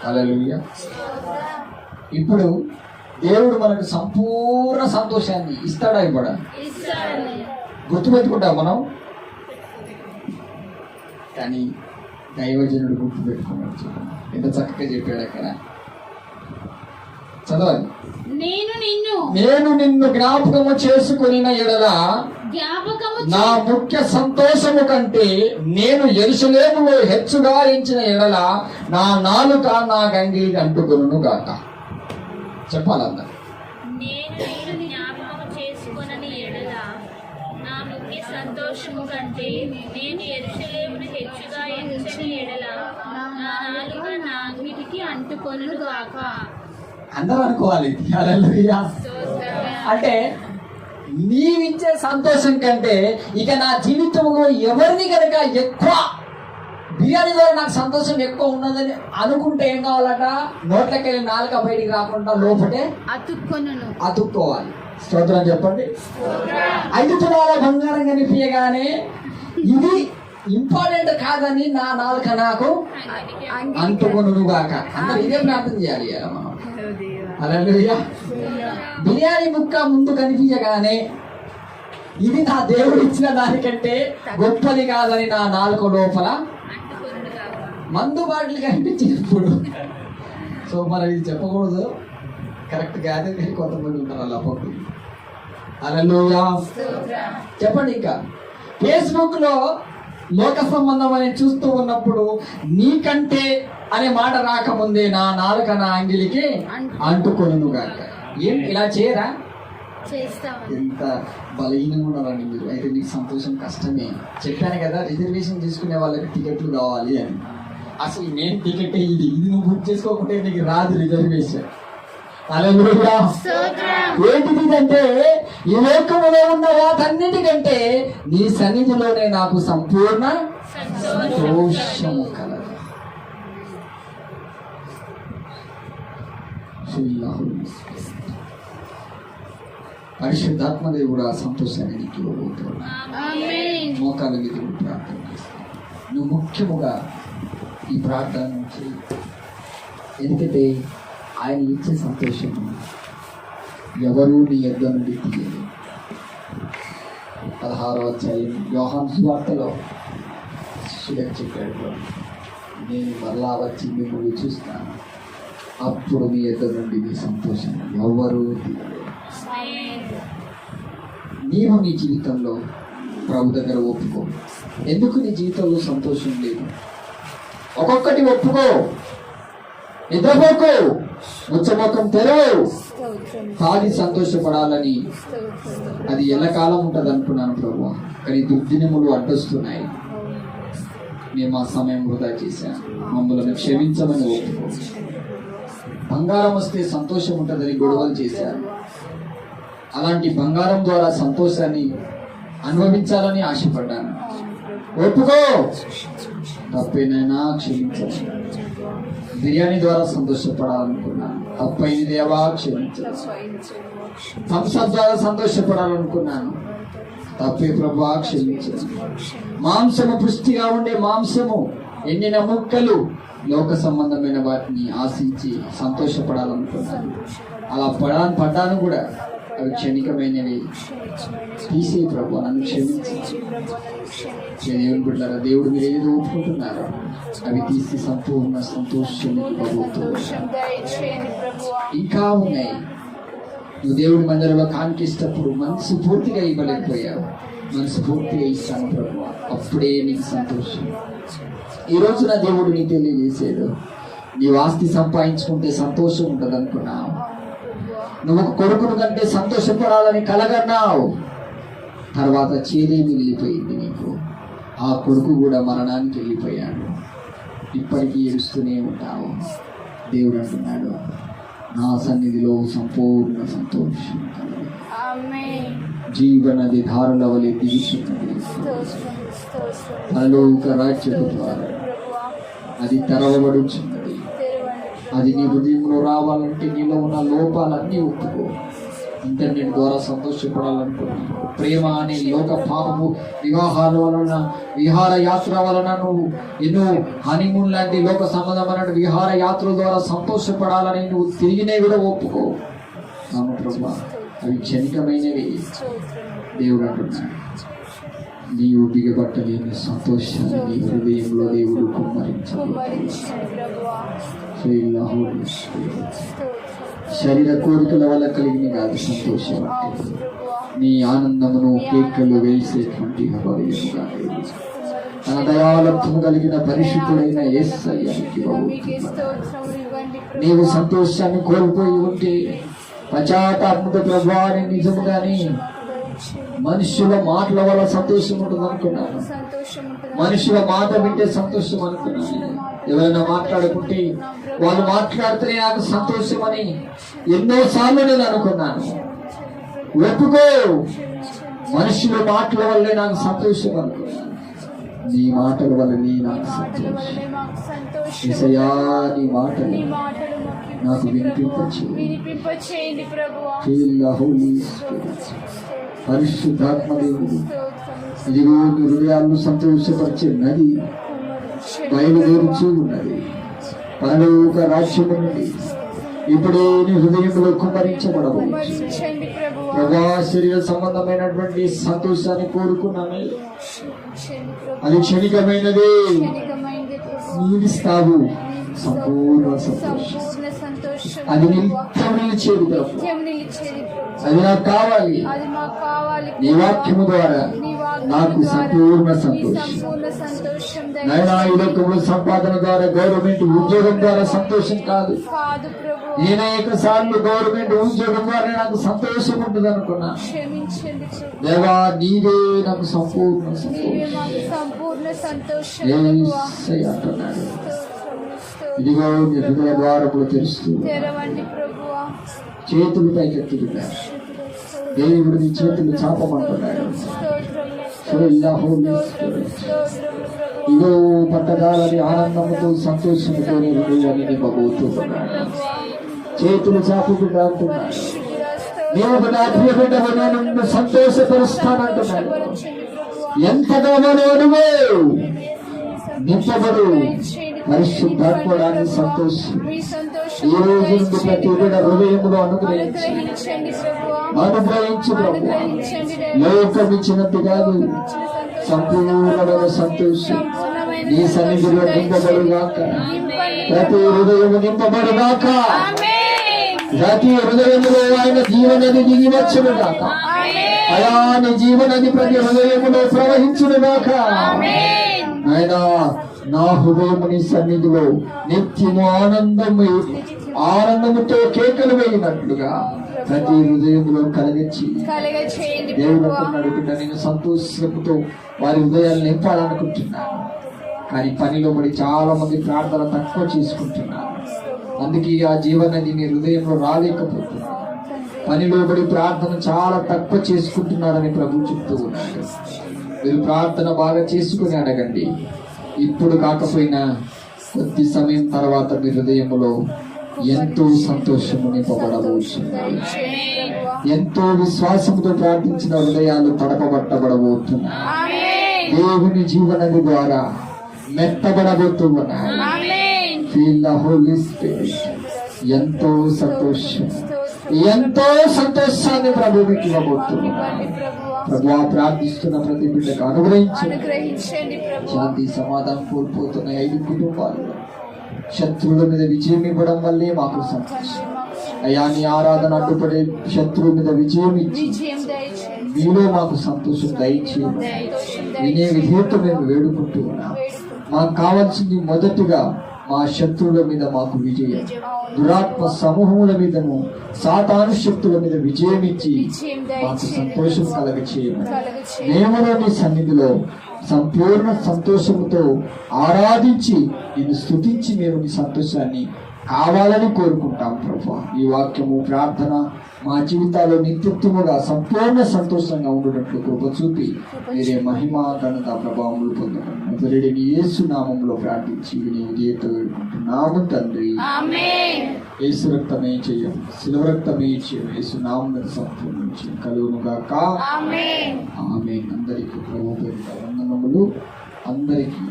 హల్లెలూయా. ఇప్పుడు దేవుడు మనకు సంపూర్ణ సంతోషాన్ని ఇస్తాడా ఇవ్వడా? గుర్తుపెట్టుకుంటాం మనం, కానీ దైవజనుడు గుర్తుపెట్టుకున్నాడు. ఎంత చక్కగా చెప్పాడు అక్కడ. చదవాలి. నేను నిన్ను జ్ఞాపకము చేసుకొనిన ఎడల నా ముఖ్య సంతోషము కంటే నేను యెరూషలేములో హెచ్చుగా ఎంచిన ఎడల నా నాలుక నా గంగిలికి అంటుకొనును గాక. చెప్పాలన్నా సంతోషము కంటే నేను యెరూషలేమును హెచ్చుగా ఎంచిన ఎడల నా నాలుక నా అంగిటికి అంటుకొనును గాక. అందరూ అనుకోవాలి. హల్లెలూయా. అంటే నీవిచ్చే సంతోషం కంటే ఇక నా జీవితంలో ఎవరిని కనుక ఎక్కువ బిర్యానీ ద్వారా నాకు సంతోషం ఎక్కువ ఉన్నదని అనుకుంటే ఏం కావాలట? నోట్లకెళ్ళి నాలుక బయటికి రాకుండా లోపటే అతుక్కోవాలి. స్తోత్రం చెప్పండి. 5 తులాల బంగారం కనిపించగానే ఇది ఇంపార్టెంట్ కాదని నా నాలుక నాకు అంటుకొనుగాక. అందరూ ఇదే ప్రార్థన చేయాలి మనం. హల్లెలూయా. బిర్యానీ ముక్క ముందు కనిపించగానే ఇది నా దేవుడు ఇచ్చిన దానికంటే గొప్పది కాదని నా నాలుక లోపల మందు బాటిల్ కనిపించినప్పుడు. సో మనం ఇది చెప్పకూడదు, కరెక్ట్ కాదు, కానీ కొంతమంది ఉంటారు అలా పక్కన. హల్లెలూయా. చెప్పండి. ఇంకా ఫేస్బుక్ లో లోక సంబంధం అని చూస్తూ ఉన్నప్పుడు నీకంటే అనే మాట రాకముందే నా నాలుక నా అంగిలికి అంటుకొనును గాక. ఏం ఇలా చేయరా? ఎంత బలహీనంగా ఉన్నారండి మీరు. అయితే మీకు సంతోషం కష్టమే. చెప్పాను కదా, రిజర్వేషన్ తీసుకునే వాళ్ళకి టికెట్లు కావాలి అని. అసలు నేను టికెట్ ఇది నువ్వు బుక్ చేసుకోకుంటే నీకు రాదు రిజర్వేషన్. హల్లెలూయా. ఏంటిది అంటే ఈ లోకములో ఉన్న వాటన్నిటికంటే నీ సన్నిధిలోనే నాకు సంపూర్ణ సంతోషము కలదు. పరిశుద్ధాత్మ దేవుడు ఆ సంతోషాన్ని నీకు ఇవ్వబోతున్నాడు. మోకాళ్ళ మీద ప్రార్థన చేస్తాను. నువ్వు ముఖ్యముగా ఈ ప్రార్థన నుంచి, ఎందుకంటే ఆయన ఇచ్చే సంతోషం ఎవరూ నీ యొద్ద నుండి తీయలేదు. 16వ అధ్యాయం యోహాను సువార్తలో శిష్యులకు చెప్పాడు, నేను మరలా వచ్చి మిమ్మల్ని చూస్తాను, అప్పుడు మీ యొద్ద నుండి నీ సంతోషం ఎవరూ తీయలేదు. నీవు నీ జీవితంలో ప్రభు దగ్గర ఒప్పుకో. ఎందుకు నీ జీవితంలో సంతోషం లేదు? ఒక్కొక్కటి ఒప్పుకో. నిద్రపోకు, ముచ్చమొక్కం తెరవు, తాగి సంతోషపడాలని. అది ఎల్లకాలం ఉంటుంది అనుకున్నాను ప్రభు, కానీ దుర్దినములు అడ్డొస్తున్నాయి. మేము ఆ సమయం వృధా చేశాను, మమ్మల్ని క్షమించమని ఒప్పుకో. బంగారం వస్తే సంతోషం ఉంటుందని గొడవలు చేశాను. అలాంటి బంగారం ద్వారా సంతోషాన్ని అనుభవించాలని ఆశపడ్డాను. ఒప్పుకో. తప్పేనైనా క్షమించాను. బిర్యానీ ద్వారా సంతోషపడాలనుకున్నాను, తప్పైన దేవా క్షమించాను. సంసార్ ద్వారా సంతోషపడాలనుకున్నాను, తప్పే ప్రభువా క్షమించాను. మాంసము పుష్టిగా ఉండే మాంసము, ఎండిన ముక్కలు, లోక సంబంధమైన వాటిని ఆశించి సంతోషపడాలనుకున్నాను. అలా పడ్డాను కూడా. అవి క్షణికమైనవి. తీసే ప్రభు, నన్ను క్షమించి. దేవుని బిడ్డలారా, దేవుడు మీరు ఏదో ఒప్పుకుంటున్నారో అవి తీసి సంపూర్ణ సంతోషాన్ని ఇంకా ఉన్నాయి. నువ్వు దేవుడి మందిరంలో కానికిస్తప్పుడు మనసు పూర్తిగా ఇవ్వలేకపోయావు. మనసు పూర్తిగా ఇస్తాను ప్రభు, అప్పుడే నీకు సంతోషం. ఈ రోజు నా దేవుడు నీకు తెలియజేసాడు, నీవు ఆస్తి సంపాదించుకుంటే సంతోషం ఉంటుంది అనుకున్నావు. నువ్వు ఒక కొడుకును కంటే సంతోషపడాలని కలగన్నావు. తర్వాత చేదే మిగిలిపోయింది నీకు. ఆ కొడుకు కూడా మరణానికి వెళ్ళిపోయాడు. ఇప్పటికీ ఏడుస్తూనే ఉంటావు. దేవుడు అంటున్నాడు, నా సన్నిధిలో సంపూర్ణ సంతోషం జీవనది ధారల వలె దిగుతున్నది. పరలోక రాజ్యము ద్వారా అది తెరవబడుచున్నది. అది నీ హృదయంలో రావాలంటే నీలో ఉన్న లోపాలన్నీ ఒప్పుకో. ఇంటర్నెట్ ద్వారా సంతోషపడాలనుకున్నాను. ప్రేమ అనే లోక పాపము వివాహాల వలన, విహార యాత్ర వలన నువ్వు ఎన్నో హనీమూన్ లాంటి లోక సంబంధమైన విహార యాత్రల ద్వారా సంతోషపడాలని నువ్వు తిరిగినే కూడా ఒప్పుకో. అవును ప్రభా, అవి క్షణికమైనవి. దేవుడు అంటున్నాడు, నీవు బిగబట్టలేని సంతోషాన్ని నీ హృదయంలో దేవుడు కుమ్మరించాడు. శరీర కోరికల వల్ల కలిగిన కాదు సంతోషం, నీ ఆనందమును కేకలు వేసేటువంటి హృదయముగా తన దయాలత్వము కలిగిన పరిశుద్ధుడైన యేసయ్యకి నీవు సంతోషాన్ని కోల్పోయి ఉంటే పశ్చాత్తాపముతో ప్రభువా నేను నిజముగానే మనుషుల మాటల వల్ల సంతోషం ఉంటుంది అనుకున్నాను, మనుషుల మాట వింటే సంతోషం అనుకున్నాను, ఎవరైనా మాట్లాడుకుంటే వాళ్ళు మాట్లాడితే నాకు సంతోషం అని ఎన్నోసార్లు నేను అనుకున్నాను. ఒప్పుకో, మనుషుల మాటల వల్లే నాకు సంతోషం అనుకున్నాను, నీ మాటల వల్లనే నాకు సంతోషం. యేసయ్యా, నీ మాటలు నాకు వినిపింపచేయండి ప్రభువా. పరిశుద్ధాత్మ దేవుడు, ఇదిగో నీ హృదయాలను సంతోషపరిచే నది బయలుదేరుచూ ఉన్నది. పరలోక రాజ్యము నుండి ఇప్పుడే నీ హృదయంలో కుమ్మరించబడవచ్చు. ప్రభా, శరీర సంబంధమైనటువంటి సంతోషాన్ని కోరుకున్నాను, అది క్షణికమైనదే. నీవిస్తావు సంపూర్ణ సంతోషం, అది నిత్యం నిలిచేది ప్రభు. అది నాకు కావాలి. నీ వాక్యము ద్వారా నాకు సంపూర్ణ సంతోషం. నైనా ఈ లోకంలో సంపాదన ద్వారా, గవర్నమెంట్ ఉద్యోగం ద్వారా సంతోషం కాదు. నేను ఏకసార్లు గవర్నమెంట్ ఉద్యోగం ద్వారా నాకు సంతోషం ఉంటుంది అనుకున్నా. దేవా, నీవే నాకు సంపూర్ణ సంతోషం అంటున్నాడు. ఇదిగో నీ హృదయ ద్వారములు తెరుస్తూ చేతులు పైకెత్తుతున్నాడు. దేవుడు నీ చేతులు చాపమంటున్నాడు. ఇదో పట్టగాలని ఆనందంతో సంతోషంతో నీ హృదయాన్ని నింపబోతున్నాడు. చేతులు చాపుకుంటూ అంటున్నాడు, దేవుడు నా ప్రియ బిడ్డను నేను సంతోషపరుస్తానంటున్నాడు. ఎంతగా అడుగు నింపబడు పరిశుద్ధాత్మడాన్ని సంతోషం ఈ రోజు నుండి ప్రతి బిడ్డ హృదయంలో అనుగ్రహించు ప్రభు. లోకం ఇచ్చినట్టు కాదు, సంపూర్ణమైన సంతోషం నీ సన్నిధిలో నింపబడుగాక. ప్రతి హృదయం నింపబడుగాక. ప్రతి హృదయంలో ఆయన జీవనది దిగి వచ్చునుగాక. అయా, నీ జీవనది ప్రతి హృదయములో ప్రవహించునుగాక. అయినా నా హృదయము నీ సన్నిధిలో నిత్యము ఆనందముతో కేకలు వేయినట్లుగా ప్రతి హృదయంలో కలిగించి దేవుడు అడుగుతున్నా. నేను సంతోషంతో వారి హృదయాలు నింపాలనుకుంటున్నాను, కానీ పనిలో పడి చాలా మంది ప్రార్థన తక్కువ చేసుకుంటున్నారు. అందుకే ఆ జీవనది నీ హృదయంలో రాలేకపోతున్నారు. పనిలో పడి ప్రార్థన చాలా తక్కువ చేసుకుంటున్నారని ప్రభు చెప్తూ ఉన్నాడు. మీరు ప్రార్థన బాగా చేసుకుని అడగండి. ఇప్పుడు కాకపోయినా కొద్ది సమయం తర్వాత మీ హృదయంలో ఎంతో సంతోషము నింపబడవచ్చు. ఎంతో విశ్వాసంతో ప్రార్థించిన హృదయాలు తడపబట్టబడబోతున్నాయి. దేవుని జీవనది ద్వారా మెత్తబడబోతున్నాయి. Feel the holy spirit. ఎంతో సంతోషం, ఎంతో సంతోషాన్ని ప్రభువుకి ఇవ్వబోతున్నాడు. ప్రభు, ప్రార్థిస్తున్న ప్రతి బిడ్డకు అనుగ్రహించండి. శాంతి సమాధానం కోల్పోతున్న 5 కుటుంబాలు శత్రువుల మీద విజయం ఇవ్వడం వల్లే మాకు సంతోషం. అయ్యా, నీ ఆరాధన అడ్డుపడే శత్రువు మీద విజయం ఇచ్చి మీలో మాకు సంతోషం దయచేయండి. వినే విధేయత మేము వేడుకుంటూ ఉన్నాం. మాకు కావాల్సింది మొదటిగా మా శత్రువుల మీద మాకు విజయం, దురాత్మ సమూహముల మీదను సాతాను శక్తుల మీద విజయం ఇచ్చి మాకు సంతోషం కలగచేయమని మేము నీ సన్నిధిలో సంపూర్ణ సంతోషముతో ఆరాధించి నిన్ను స్తుతించి మేము నీ సంతోషాన్ని కావాలని కోరుకుంటాం. ప్రభు, ఈ వాక్యము ప్రార్థన మా జీవితాల్లో నిత్యత్వముగా సంపూర్ణ సంతోషంగా ఉండేటట్లు కృప చూపి మీరే మహిమ ఘనత ప్రభావములు పొందడం నజరేయుడైన యేసు నామములో ప్రార్థించి విధేయతతో వేడుకుంటున్నాము తండ్రి. యేసు రక్తమే చేయం, శిలువ రక్తమే చేయం, యేసు నామమున సంపూర్ణ చేయం కలుగును గాక. ఆమేన్. అందరికీ ప్రభు పేరిట వందనములు. అందరికీ